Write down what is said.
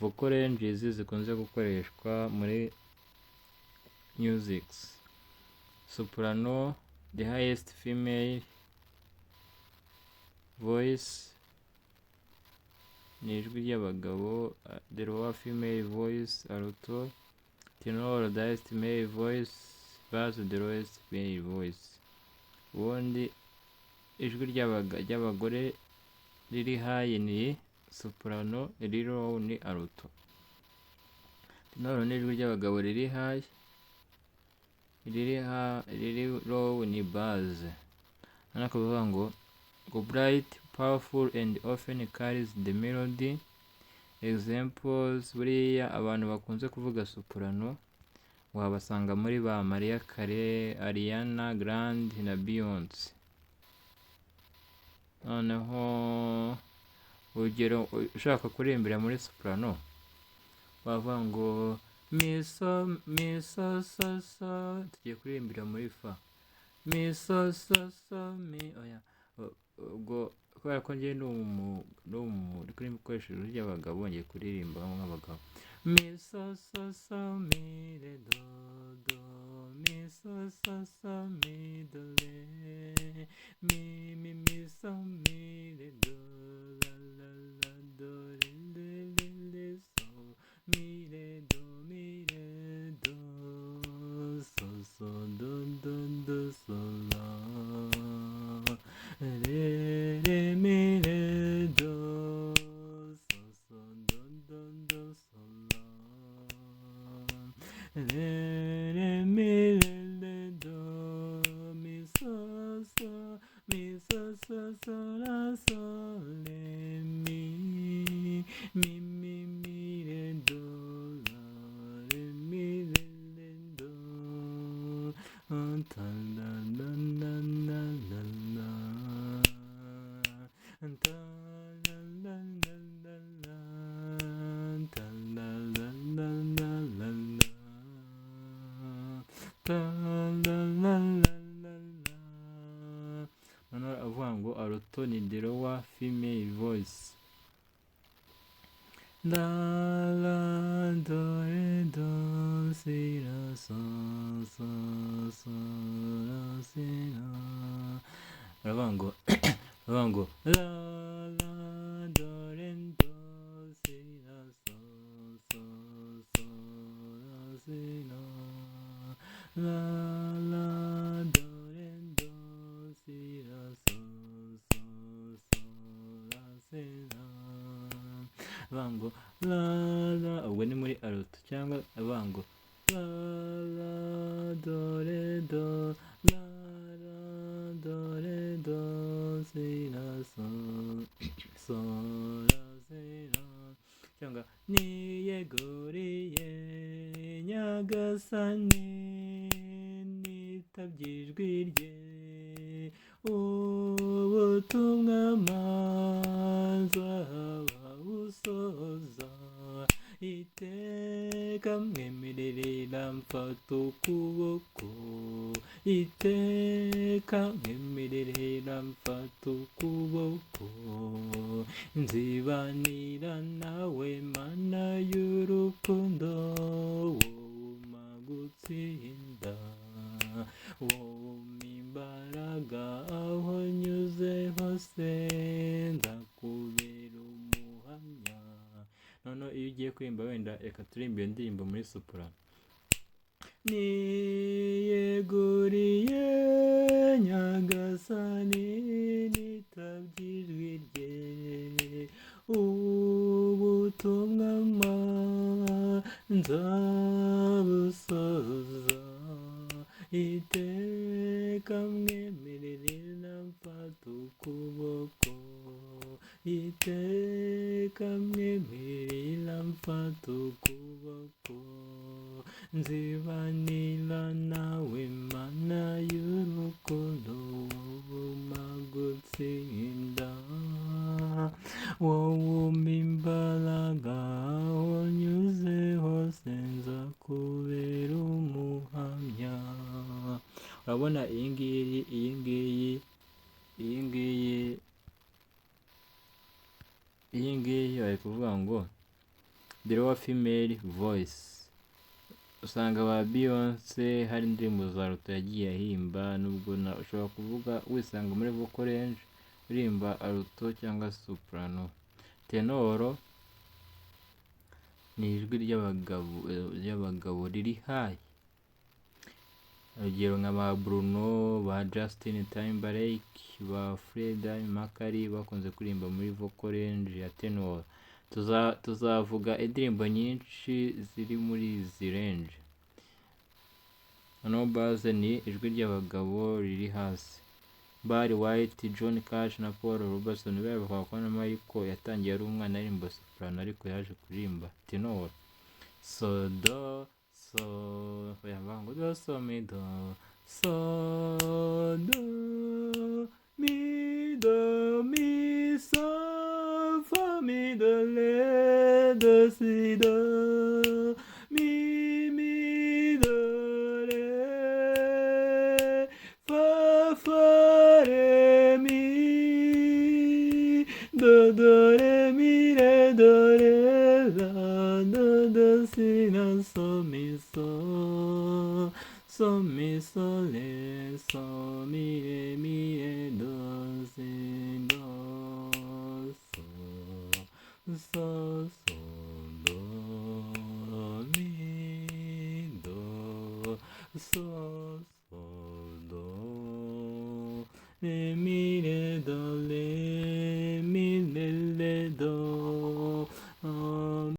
vocal ranges zikunze gukoreshwa muri music. Soprano, the highest female voice, ni ijwi ry'abagabo. The lower female voice, alto. Tenor, the highest male voice. Bass, the lowest male voice. Ubundi ijwi ry'abagore riri high ni soprano, riri low ni alto. Tenor ni ijwi ry'abagabo riri high, riri low ni bass. Hano akavuga ngo bright, powerful and often carries the melody. Examples, buriya abantu bakunze kuvuga soprano wabasanga muri ba Mariah Carey, Ariana Grande na Beyonce. Noneho urugero ushaka kuririmbira muri soprano wavuga ngo mi so tugiye kuririmbira muri fa, mi so mi oya. Ubwo kubera ko njye uri gukoresha ijwi ry'abagabo ngiye kuririmba nk'abagabo. Mi so mi re do mi so mi do re mi so mi re do la do re so mi re do so do so la re mi re do so do so la re mi re do mi so la so re mi re do la re mi re do ta la la la la la la ta la la la la la ta la la la la la la ta la la la la la. Noneho avuga ngo alto ni the lower female voice. La la do re do si la so la si la. Aravuga ngo la la do re do si la so la si la. La la do re do si la so la si la. Abango la la, ubwo ni muri alto, cyangwa abango la la do re do la la do re do si la so la si la. Cyangwa niyeguriye Nyagasani nitabye ijwi rye, ubutumwa manza busoza, iteka mwemerera mfata ukuboko, iteka mwemerera mfata ukuboko, nzibanira nawe mana y'urukundo, wowe gutsinda, wowe imbaraga aho nyuze hose, ndakubera umuhamya. Noneho iyo ugiye kuririmba wenda reka turirimbe iyo ndirimbo muri soprano. Niyeguriye Nyagasani nitabye ijwi rye, ubutumwa manza busoza, iteka mwemerera mfata ukuboko, iteka mwemerera mfata ukuboko, nzibanira nawe mana y'urukundo, wowe gutsinda, wowe umpa imbaraga aho nyuze hose, nza kubera umuhamya. Urabona iyi ngiyi bari kuvuga ngo the lower female voice. Usanga ba Beyonce hari indirimbo za alto yagiye ahimba, nubwo ushobora kuvuga wisanga muri vocal range urimba alto cyangwa soprano. Tenoro ni ijwi ry'abagabo riri high. Urugero nka ba Bruno, ba Justin Timberlake, ba Freddie Mercury bakunze kuririmba muri vocal range ya tenor. Tuzavuga indirimbo nyinshi ziri muri izi range. Noneho base ni ijwi ry'abagabo riri hasi. Barry White, John Cash na Paul Robeson bavuga ko na Michael yatangiye ari umwana aririmba soprano ariko yaje kuririmba tenor. So do so yavango do so mi do so do mi so fa mi do le do si do mi do re fa re mi do re mi re do re la do si na so mi so mi so le so mi re do si do so do mi do so do re mi re do